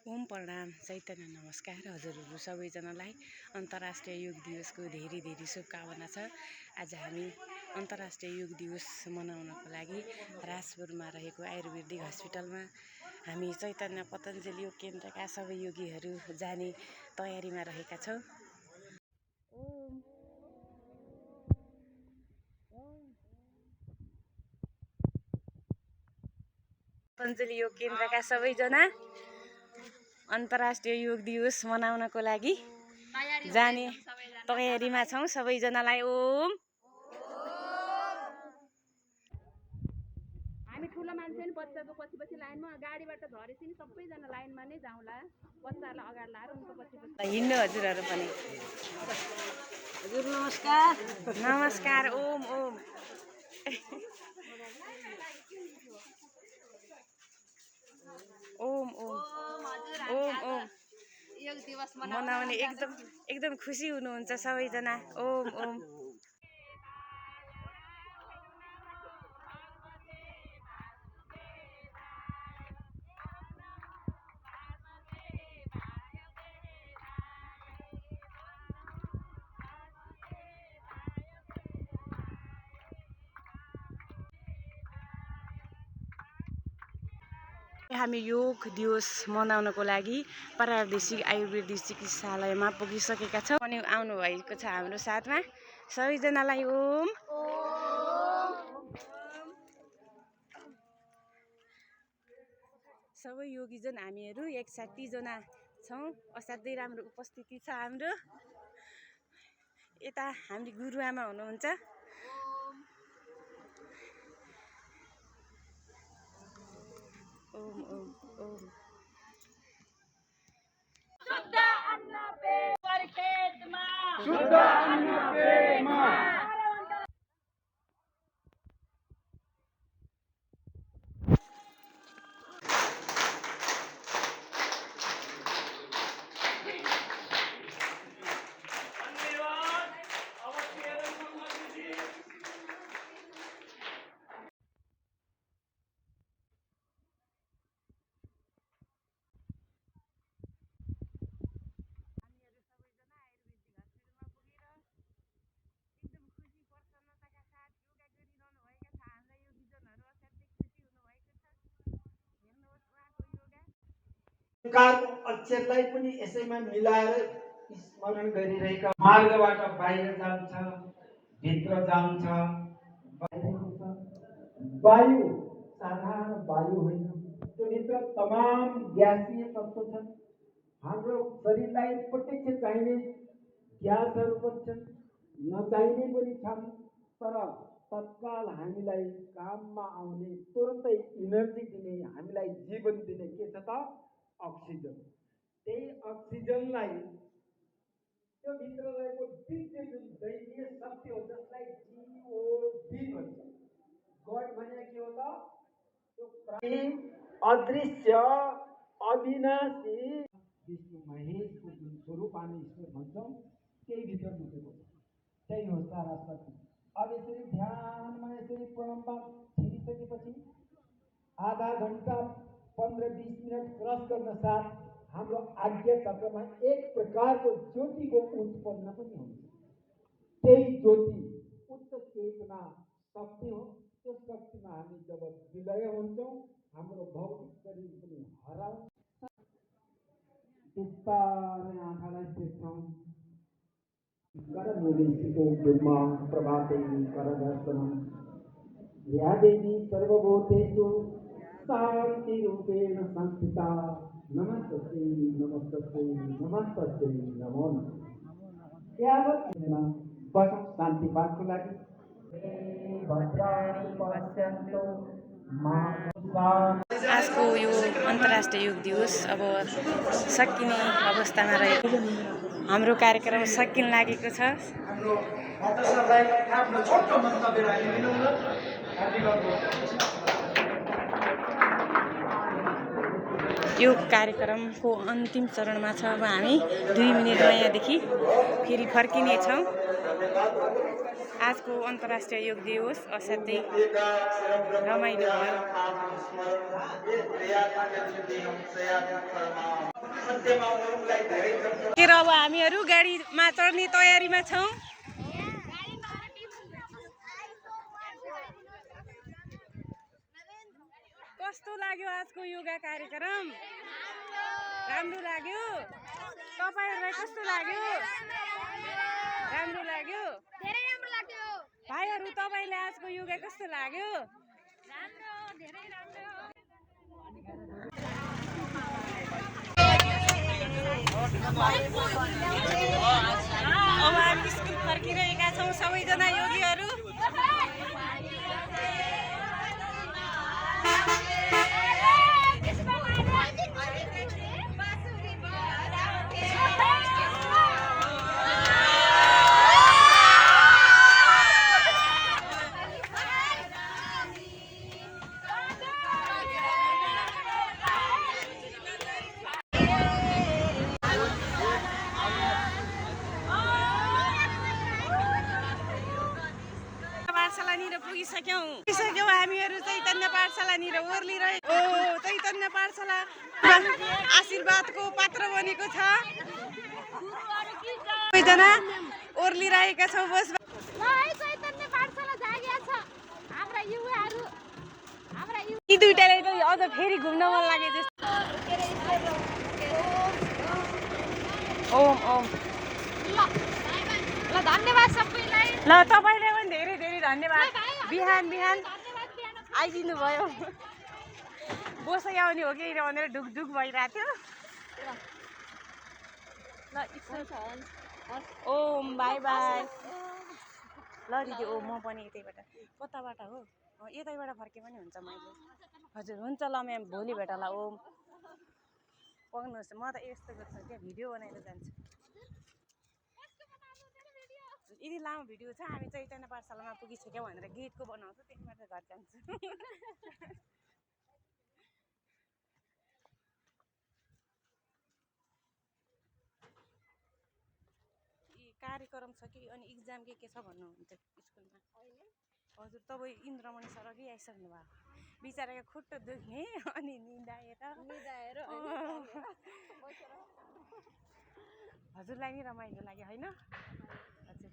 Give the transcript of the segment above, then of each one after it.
ओम प्रणाम चैतन्य नमस्कार हजुरहरू सबैजनालाई अन्तर्राष्ट्रिय योग दिवसको धेरै धेरै शुभकामना छ। आज हामी अन्तर्राष्ट्रिय योग दिवस मनाउनको लागि राजपुरमा रहेको आयुर्वेदिक हस्पिटलमा हामी चैतन्य पतञ्जलि योग केन्द्रका सबै योगीहरू जाने तयारीमा रहेका छौँ। पतञ्जलि योग केन्द्रका सबैजना अन्तर्राष्ट्रिय योग दिवस मनाउनको लागि जाने तयारीमा छौँ। सबैजनालाई ओम। हामी ठुलो मान्छे नि बच्चाको पछि लाइनमा गाडीबाट झरेपछि नि सबैजना लाइनमा नै जाउँला। बच्चाहरूलाई अगाडि लाएर उनको पछि हिँड्नु हजुरहरू पनि। हजुर नमस्कार। नमस्कार ओम ओम। ओम ओम ओम ओम योग दिवस मनाउने एकदम खुसी हुनुहुन्छ सबैजना। ओम ओम। हामी योग दिवस मनाउनको लागि प्रादेशिक आयुर्वेदिक चिकित्सालयमा पुगिसकेका छौँ अनि आउनुभएको छ हाम्रो साथमा। सबैजनालाई ओम। सबै योगीजन हामीहरू 160 जना छौँ। असाध्यै राम्रो उपस्थिति छ हाम्रो। यता हामी गुरुआमा हुनुहुन्छ। ओम ओम ओम। शुद्ध अन्न पे खेतमा शुद्ध अन्न पेमा अक्षरलाई पनि यसैमा मिलाएर स्मरण गरिरहेका मार्गबाट बाहिर जान्छ, भित्र जान्छ। वायु साधारण वायु होइन, त्यो भित्र तमाम ग्यासीय तत्त्व छन्। हाम्रो शरीरलाई प्रत्यक्ष चाहिने ग्यासहरू पनि छन्, नचाहिने पनि छन्। तर तत्काल हामीलाई काममा आउने, तुरन्तै इनर्जी दिने, हामीलाई जीवन दिने के छ त? अक्सिजन। त्यही अक्सिजनलाई त्यो भित्र रहेको दिव्य जुन दैवीय शक्ति हो, जसलाई जीओडी भन्छ। गड भने के हो त? त्यो अदृश्य अविनाशी विष्णु महेशको जुन स्वरूप हामी ईश्वर भन्छौँ, त्यही भित्र लुकेको छ। त्यही हो सारा शक्ति। अब यसरी ध्यानमा यसरी प्रणममा छिरिसकेपछि आधा घन्टा 15-20 मिनट क्रस गर्न साथ हाम्रो आज्ञा चक्रमा एक प्रकारको ज्योतिको उत्पन्न पनि हुन्छ। त्यही ज्योति उच्च चेतना शक्ति हो। त्यो शक्तिमा हामी जब विलय हुन्छौँ, हाम्रो भौतिक शरीर पनि हराउँछ। बिस्तारै आँखालाई देख्छौँ। करमुलिस्थितो ब्रह्मा प्रभाते करदर्शनम् या देवी सर्वभूतेषु शान्तिरूपेण संस्थिता नमस्तस्यै नमस्तस्यै नमस्तस्यै नमो नमः। यावत् बसौँ शान्ति पाठको लागि। आजको यो अन्तर्राष्ट्रिय योग दिवस अब सकिने अवस्थामा रहेको हाम्रो कार्यक्रम सकिन लागेको छ। यो कार्यक्रमको अन्तिम चरणमा छ। अब हामी 2 मिनेटमा यहाँदेखि फेरि फर्किनेछौँ। आजको अन्तर्राष्ट्रिय योग दिवस असाध्यै रमाइलो भयो। मध्यमा उहाँलाई धेरै के र अब हामीहरू गाडीमा चढ्ने तयारीमा छौँ। कस्तो लाग्यो आजको योगा कार्यक्रम? राम्रो लाग्यो? तपाईहरुलाई कस्तो लाग्यो? राम्रो लाग्यो? धेरै राम्रो लाग्यो भाइहरु तपाईलाई आजको योगा कस्तो लाग्यो? राम्रो धेरै राम्रो अब हामी स्कुल फर्किरहेका छौँ सबैजना योगीहरू। पाठशालानिर पुगिसक्यौँ हामीहरू चैतन्य पाठशालानिर ओर्लिरहेको। चैतन्य पाठशाला आशीर्वादको पात्र बनेको छ। सबैजना ओर्लिरहेका छौँ बस। चैतन्य पाठशाला जागिया छ हाम्रा युवाहरू यी दुईटाले त अझ फेरि घुम्न मन लागे जस्तो। ओम ओम ल धन्यवाद सबैलाई ल तपाईलाई पनि धेरै धेरै धन्यवाद। बिहान बिहान आइदिनु भयो। बसै आउने हो कि भनेर ढुकढुक भइरहेको थियो। ल ओम बाई बाई। ल दिदी ओ म पनि यतैबाट कताबाट हो यतैबाट फर्के पनि हुन्छ मैले। हजुर हुन्छ ल म्याम भोलि भेटला ओम। पक्नुहोस् म त यस्तो गर्छु क्या भिडियो बनाएर जान्छु। यदि लामो भिडियो छ हामी चैतन्य पाठशालामा पुगिसक्यौँ भनेर गेटको बनाउँछु त्यहीँबाट घर जान्छु। कार्यक्रम छ कि अनि इक्जाम के छ भन्नुहुन्थ्यो स्कुलमा। हजुर तपाईँ इन्द्रमणि सर अघि आइसक्नु भएको। बिचराको खुट्टो दुख्ने अनि निदाएर हजुरलाई नि रमाइलो लाग्यो होइन? हजुर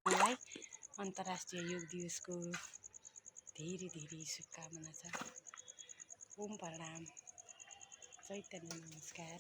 मलाई अन्तर्राष्ट्रिय योग दिवसको धेरै धेरै शुभकामना छ। ओम प्रणाम चैतन्य नमस्कार।